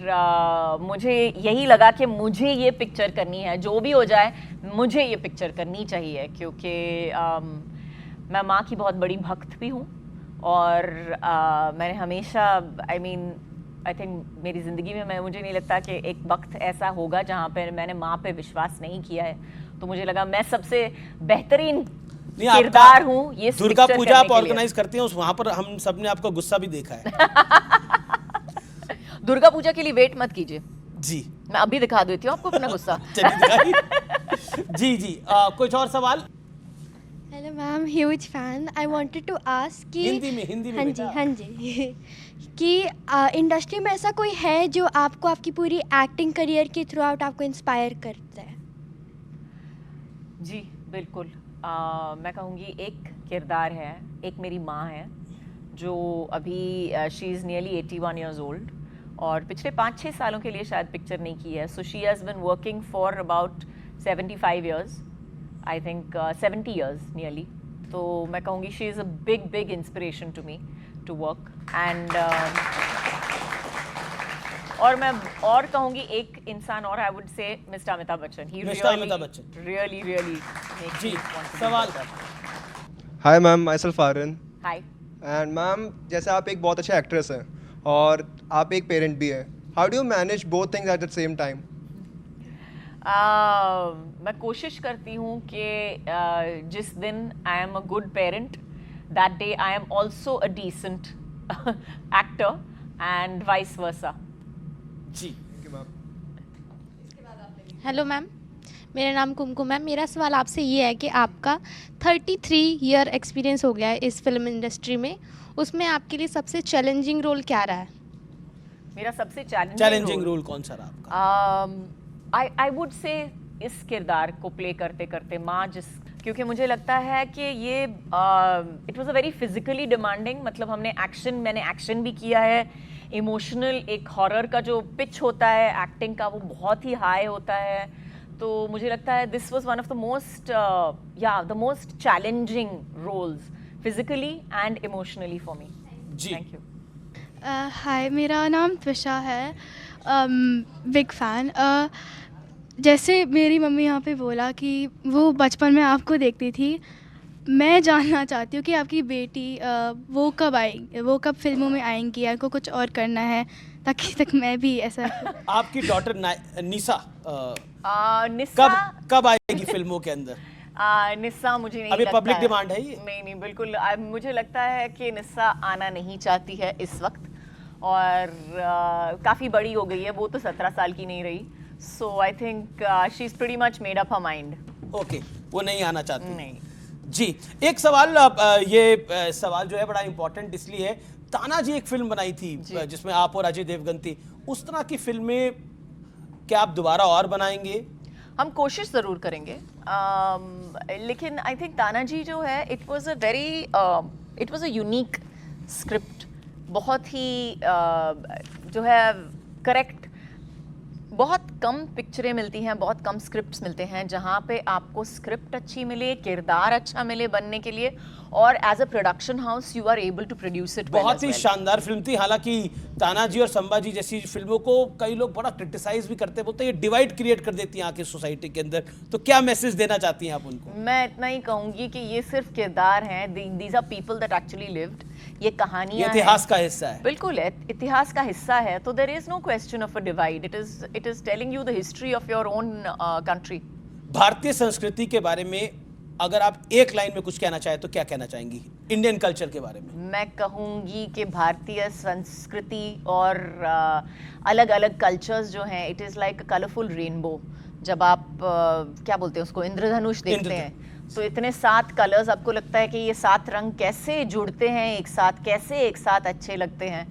मुझे यही लगा कि मुझे ये पिक्चर करनी है, जो भी हो जाए मुझे ये पिक्चर करनी चाहिए, क्योंकि मैं माँ की बहुत बड़ी भक्त भी हूँ और मैंने हमेशा आई थिंक मेरी ज़िंदगी में मुझे नहीं लगता कि एक वक्त ऐसा होगा जहाँ पर मैंने माँ पे विश्वास नहीं किया है। तो मुझे लगा मैं सबसे बेहतरीन किरदार हूँ ये दुर्गा पूजा आप ऑर्गेनाइज करते हैं, वहां पर हम सबने आपका गुस्सा भी देखा है। दुर्गा पूजा के लिए वेट मत कीजिए जी, मैं अभी दिखा देती हूँ आपको अपना गुस्सा। जी जी, कुछ और सवाल? Hello ma'am, huge fan. I wanted to ask कि हिंदी में हाँ जी कि इंडस्ट्री में ऐसा कोई है जो आपको आपकी पूरी एक्टिंग करियर के थ्रू आउट आपको इंस्पायर करता है? जी बिल्कुल, मैं कहूँगी एक किरदार है, एक मेरी माँ है जो अभी she is nearly 81 years old और पिछले 5-6 सालों के लिए शायद पिक्चर नहीं की है। So she has been working for about 75 years, I think 70 years nearly. तो मैं कहूँगी she is a big inspiration to me to work and और मैं और कहूँगी एक इंसान और, I would say mister Amitabh Bachchan. He really जी, सवाल। Hi ma'am, myself Aryan. Hi. And ma'am, जैसे आप एक बहुत अच्छे एक्ट्रेस हैं और आप एक पेरेंट भी हैं, how do you manage both things at the same time? मैं कोशिश करती हूँ कि जिस दिन I am a good parent, that day I am also a decent actor and vice versa. जी। हेलो मैम, मेरा नाम कुमकुम है। मेरा सवाल आपसे ये है कि आपका 33 ईयर एक्सपीरियंस हो गया है इस फिल्म इंडस्ट्री में, उसमें आपके लिए सबसे चैलेंजिंग रोल क्या रहा है? मेरा सबसे चैलेंजिंग रोल कौन सा रहा आपका? आई वुड से इस किरदार को प्ले करते करते माँ, क्योंकि मुझे लगता है कि ये it was a very physically demanding, मतलब मैंने एक्शन भी किया है, इमोशनल एक हॉरर का जो पिच होता है एक्टिंग का वो बहुत ही हाई होता है। तो मुझे लगता है this was one of the most challenging roles physically and emotionally for me. जी, थैंक यू। हाय, मेरा नाम त्विषा है, बिग फैन। जैसे मेरी मम्मी यहाँ पे बोला कि वो बचपन में आपको देखती थी, मैं जानना चाहती हूँ कि आपकी बेटी वो कब फिल्मों में आएंगी, या को कुछ और करना है ताकि मैं भी ऐसा आपकी डॉटर निसा कब आएगी फिल्मों के अंदर? निस्सा मुझे नहीं अभी लगता पब्लिक है। डिमांड है ये? नहीं बिल्कुल, मुझे लगता है कि निस्सा आना नहीं चाहती है इस वक्त, और काफ़ी बड़ी हो गई है, वो तो 17 साल की नहीं रही. So I think she is pretty much made up her mind. Okay, वो नहीं आना चाहती. नहीं जी, एक सवाल, ये सवाल जो है बड़ा इंपॉर्टेंट इसलिए है, तानाजी एक फिल्म बनाई थी जिसमें आप और अजय देवगन थी. उस तरह की फिल्में क्या आप दोबारा और बनाएंगे? हम कोशिश ज़रूर करेंगे. लेकिन आई थिंक तानाजी जो है, it was a unique script. बहुत ही जो है करेक्ट. बहुत कम पिक्चरें मिलती हैं, बहुत कम स्क्रिप्ट्स मिलते हैं जहाँ पे आपको स्क्रिप्ट अच्छी मिले, किरदार अच्छा मिले बनने के लिए, और as a production house you are able to produce it. बहुत ही शानदार फिल्म थी. हालांकि तानाजी और संभाजी जैसी फिल्मों को कई लोग बड़ा क्रिटिसाइज भी करते, बोलते हैं ये डिवाइड क्रिएट कर देती हैं आके सोसाइटी के अंदर. तो क्या मैसेज देना चाहती हैं आप उनको? मैं इतना ही कहूँगी कि ये सिर्फ किरदार हैं. These are people that actually lived. ये कहानियाँ इतिहास का हिस्सा है. बिल्कुल इतिहास का हिस्सा है. तो there is no question of a divide. It is telling you the history of your own country. भारतीय संस्कृति के बारे में अगर आप एक लाइन में कुछ कहना चाहें तो क्या कहना चाहेंगी इंडियन कल्चर के बारे में? मैं कहूँगी कि भारतीय संस्कृति और अलग अलग कल्चर्स जो हैं, it is like a colourful rainbow. जब आप क्या बोलते हैं उसको, इंद्रधनुष देखते हैं, तो इतने 7 कलर्स, आपको लगता है कि ये 7 रंग कैसे जुड़ते हैं एक साथ, कैसे एक साथ अच्छे लगते हैं.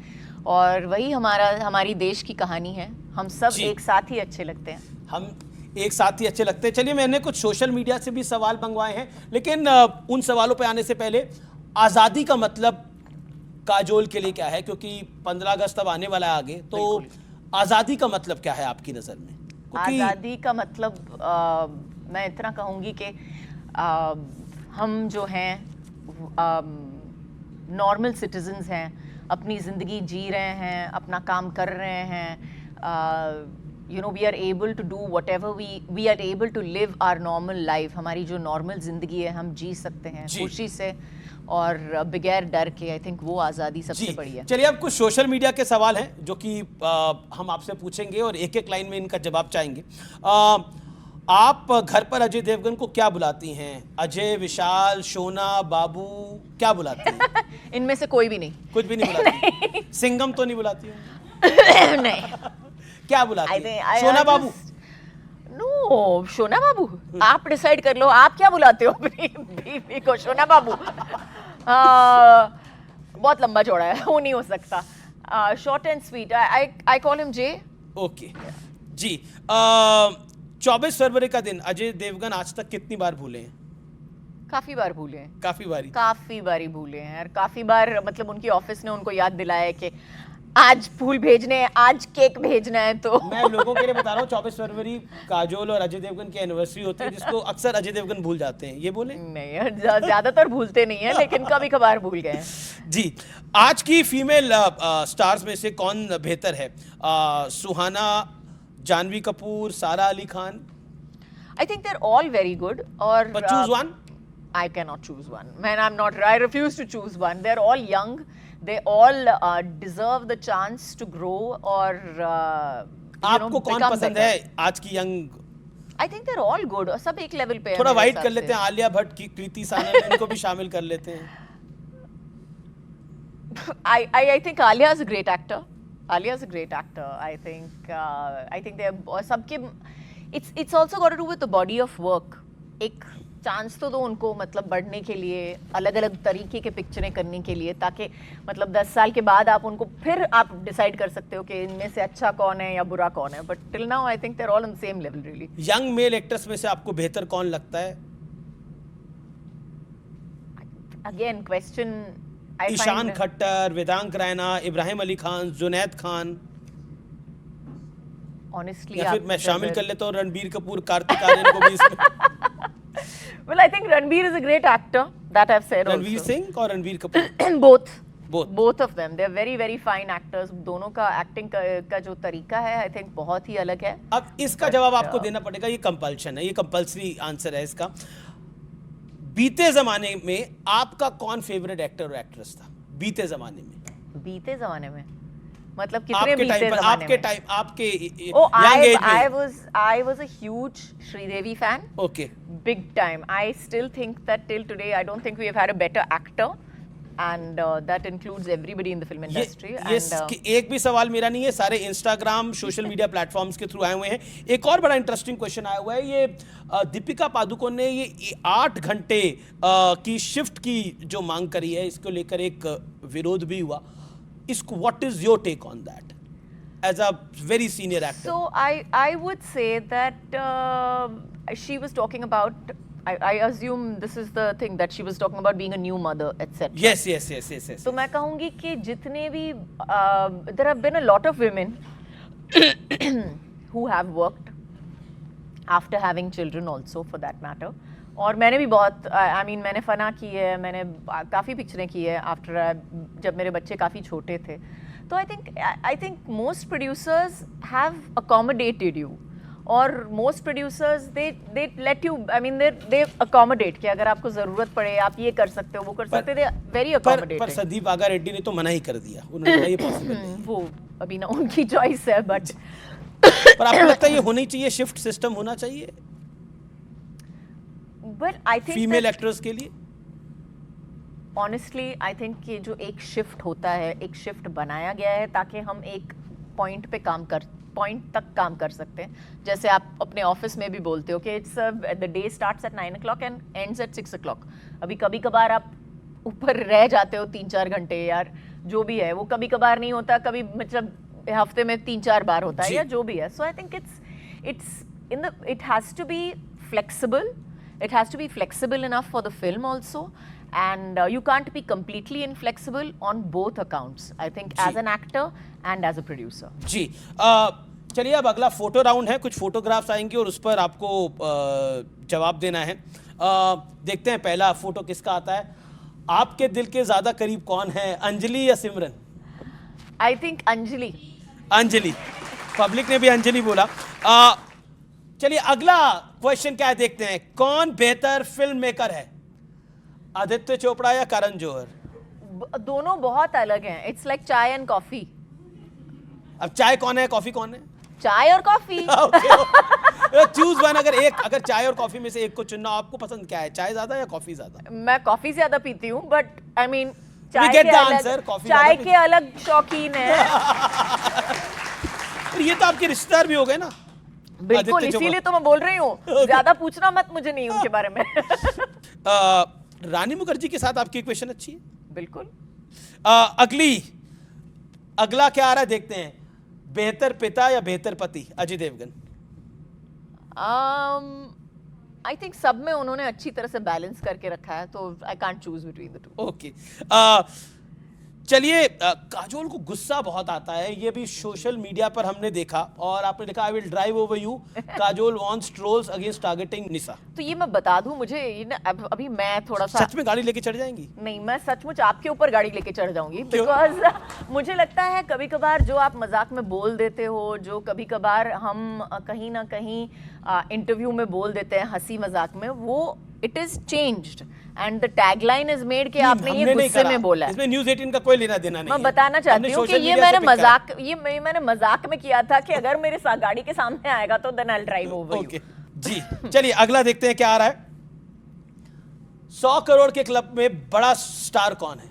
और वही हमारी देश की कहानी है. हम सब एक साथ ही अच्छे लगते हैं. हम एक साथ ही अच्छे लगते हैं. चलिए, मैंने कुछ सोशल मीडिया से भी सवाल मंगवाए हैं, लेकिन उन सवालों पे आने से पहले आज़ादी का मतलब काजोल के लिए क्या है? क्योंकि 15 अगस्त अब आने वाला है आगे, तो आज़ादी का मतलब क्या है आपकी नज़र में? आज़ादी का मतलब मैं इतना कहूँगी कि हम जो हैं नॉर्मल सिटीजन्स हैं, अपनी ज़िंदगी जी रहे हैं, अपना काम कर रहे हैं. You know, we are able to do whatever we are able to live our normal life. हमारी जो नॉर्मल जिंदगी है हम जी सकते हैं खुशी से और बगैर डर के. आई थिंक वो आज़ादी सबसे बड़ी है. चलिए, अब कुछ सोशल मीडिया के सवाल हैं जो कि हम आपसे पूछेंगे और एक एक लाइन में इनका जवाब चाहेंगे. आप घर पर अजय देवगन को क्या बुलाती हैं? अजय, विशाल, शोना, बाबू, क्या बुलाती हैं? इनमें से कोई भी नहीं. कुछ भी नहीं बुलाती? सिंगम तो नहीं बुलाती हूँ? नहीं. क्या बुलाती हैं? शोना बाबू? नो, शोना बाबू आप डिसाइड कर लो. आप क्या बुलाते हो अपनी बीवी को? शोना बाबू बहुत लंबा चौड़ा है, वो नहीं हो सकता. Short and sweet. I call him J. Okay जी. 24 फरवरी का दिन अजय देवगन आज तक कितनी बार भूले हैं? काफी बार भूले हैं. काफी बारी भूले हैं. और काफी बार मतलब उनकी ऑफिस ने उनको याद दिलाया है कि आज फूल भेजने हैं, आज केक भेजना है. तो मैं लोगों के लिए बता रहा हूँ, 24 फरवरी काजोल और अजय देवगन की एनिवर्सरी होती है, जिसको अक्सर अजय देवगन भूल जाते हैं. ये बोले? नहीं, ज्यादातर भूलते नहीं है, लेकिन कभी कभार भूल गए. जी. आज की फीमेल स्टार्स में से कौन बेहतर है? सुहाना, Janhvi Kapoor, Sara Ali Khan? I think they are all very good. और choose one? I cannot choose one. Man, I refuse to choose one. They're all young. They all deserve the chance to grow or आपको कौन पसंद है आज की young? I think they're all good. सब एक लेवल पे हैं. थोड़ा वाइड कर लेते हैं. आलिया भट्ट, कृति सानन, इनको भी शामिल कर लेते हैं. I think Alia is a great actor. I think they're सबके. It's also got to do with the body of work. एक चांस तो दो उनको, मतलब बढ़ने के लिए, अलग अलग तरीके के पिक्चरें करने के लिए, ताकि मतलब 10 साल के बाद आप उनको फिर आप डिसाइड कर सकते हो कि इनमें से अच्छा कौन है या बुरा कौन है. But till now I think they are all on the same level really. Young male actors में से आपको बेहतर कौन लगता है? Again question. Ishan Khattar, Vedang Raina, Ibrahim Ali Khan, Junaid Khan. Honestly या फिर मैं शामिल कर लेता हूँ रणबीर कपूर, कार्तिक आर्यन को भी इसमें. Well, I think Ranbir is a great actor. That I've said. Ranveer Singh और Ranbir Kapoor? Both of them. They're very very fine actors. दोनों का एक्टिंग का जो तरीका है, I think बहुत ही अलग है. अब इसका जवाब आपको देना पड़ेगा. ये कंपल्शन है, ये कंपल्सरी आंसर है इसका. बीते जमाने में आपका कौन फेवरेट एक्टर और एक्ट्रेस था? बीते जमाने में मतलब कितने बीते ज़माने आपके में? टाइम, आपके young age में? I was a huge Sridevi fan. Okay. Big time. I still think that till today, I don't think we have had a better actor. and that includes everybody in the film industry. एक भी सवाल मेरा नहीं है, सारे इंस्टाग्राम सोशल मीडिया प्लेटफॉर्म्स के थ्रू आए हुए हैं। एक और बड़ा इंटरेस्टिंग क्वेश्चन आया हुआ है, ये दीपिका पादुकोण ने ये 8 घंटे की शिफ्ट की जो मांग करी है, इसको लेकर एक विरोध भी हुआ। इसको what is your take on that as a very senior actor? So I would say that she was talking about, I assume this is the thing that she was talking about being a new mother, etc. Yes. तो मैं कहूँगी कि जितने भी there have been a lot of women who have worked after having children also, for that matter. और मैंने भी बहुत मैंने फना की है, मैंने काफ़ी पिक्चरें की है आफ्टर, जब मेरे बच्चे काफ़ी छोटे थे। तो I think most producers have accommodated you, और most producers they let you, they accommodate कि अगर आपको ज़रूरत पड़े आप ये कर सकते हो, वो कर सकते हो, दे वेरी अकोमोडेटेड। पर संदीप बागा रेड्डी ने तो मना ही कर दिया, उन्होंने कहा ये पॉसिबल नहीं। वो अभी ना उनकी चॉइस है, बट पर आपको लगता है ये होनी चाहिए, शिफ्ट सिस्टम होना चाहिए but I think female actors के लिए? ऑनेस्टली आई थिंक ये जो एक शिफ्ट होता है, एक शिफ्ट बनाया गया है ताकि हम एक पॉइंट तक काम कर सकते हैं। जैसे आप अपने ऑफिस में भी बोलते हो कि it's the day starts at 9 o'clock and ends at 6 o'clock। अभी कभी कभार आप ऊपर रह जाते हो 3-4 घंटे, यार जो भी है वो कभी कभार नहीं होता, कभी मतलब हफ्ते में 3-4 बार होता है, या जो भी है। So I think it has to be flexible. It has to be flexible enough for the film also, and you can't be completely inflexible on both accounts, I think, as an actor and as a producer. जी चलिए अब अगला फोटो राउंड है, कुछ फोटोग्राफ्स आएंगे और उस पर आपको जवाब देना है। देखते हैं पहला फोटो किसका आता है। आपके दिल के ज्यादा करीब कौन है, अंजलि या सिमरन? I think Anjali. Anjali, public ने भी अंजलि बोला। चलिए अगला क्वेश्चन क्या है, देखते हैं। कौन बेहतर फिल्म मेकर है, आदित्य चोपड़ा या करण जौहर? दोनों बहुत अलग हैं। इट्स लाइक चाय एंड कॉफी। अब चाय कौन है, कॉफी कौन है? चाय और कॉफी। Choose one. अगर चाय और कॉफी में से एक को चुनना, आपको पसंद क्या है, चाय ज्यादा या कॉफी ज्यादा? मैं कॉफी ज्यादा पीती हूँ, बट आई मीन चाय के अलग शौकीन है। ये तो आपके रिश्तेदार भी हो गए ना। बिल्कुल, इसीलिए तो मैं बोल रही हूँ, ज्यादा पूछना मत मुझे नहीं उनके बारे में। रानी मुखर्जी के साथ आपकी इक्वेशन अच्छी है। बिल्कुल। अगला क्या आ रहा है, देखते हैं। बेहतर पिता या बेहतर पति, अजय देवगन? आई थिंक सब में उन्होंने अच्छी तरह से बैलेंस करके रखा है, तो I can't choose between the two. Okay. चलिए काजोल को गुस्सा बहुत आता है, ये भी सोशल मीडिया पर हमने देखा, और आपने लिखा I will drive over you, Kajol wants trolls against targeting Nisha. तो ये मैं बता दूं, मुझे अभी मैं थोड़ा सा सच में गाड़ी लेके चढ़ जाएंगी? नहीं, मैं सचमुच आपके ऊपर गाड़ी लेके चढ़ जाऊंगी, बिकॉज मुझे लगता है कभी कभार जो आप मजाक में बोल देते हो, जो कभी कभार हम कहीं ना कहीं इंटरव्यू में बोल देते हैं हंसी मजाक में, वो it is changed and the tagline is made कि आपने ये गुस्से में बोला है। इसमें न्यूज़ 18 का कोई लेना देना नहीं। मैं बताना चाहती हूँ कि ये मैंने मजाक में किया था कि अगर मेरे साथ गाड़ी के सामने आएगा तो then I will drive over you. जी चलिए अगला देखते हैं क्या आ रहा है। 100 करोड़ के क्लब में बड़ा स्टार कौन है?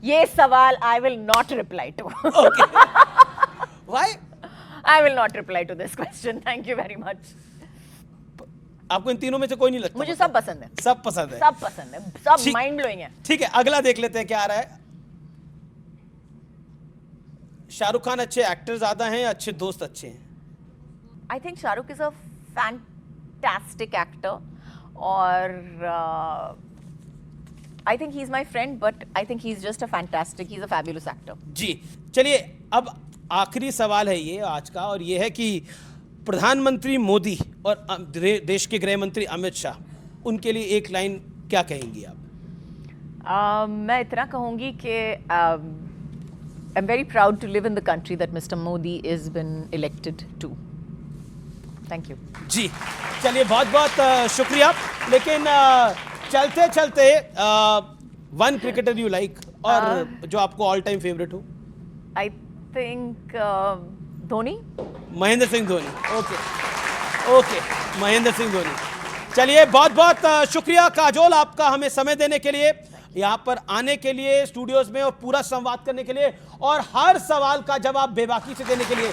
ये सवाल I will not reply to. Why? I will not reply to this question, thank you very much. आपको इन तीनों में से कोई नहीं लगता? मुझे सब पसंद है। सब पसंद है? सब पसंद है, सब माइंड ब्लोइंग है। ठीक है, अगला देख लेते हैं क्या आ रहा है। शाहरुख खान अच्छे एक्टर ज्यादा हैं या अच्छे दोस्त अच्छे हैं? I think Shahrukh is a fantastic actor, और I think he is my friend, but I think he is just a fantastic, he is a fabulous actor. जी चलिए अब आखिरी सवाल है ये आज का, और ये है कि प्रधानमंत्री मोदी और देश के गृह मंत्री अमित शाह, उनके लिए एक लाइन क्या कहेंगी आप? मैं इतना कहूंगी कि I am very proud to live in the country that mister Modi is been elected to. Thank you. जी चलिए बहुत बहुत शुक्रिया। लेकिन चलते चलते वन क्रिकेटर यू लाइक, और जो आपको ऑल टाइम फेवरेट हो? I think Dhoni. Mahendra Singh Dhoni. Okay, Mahendra Singh Dhoni. चलिए, बहुत बहुत शुक्रिया काजोल आपका हमें समय देने के लिए, यहाँ पर आने के लिए स्टूडियोज में और पूरा संवाद करने के लिए और हर सवाल का जवाब बेबाकी से देने के लिए।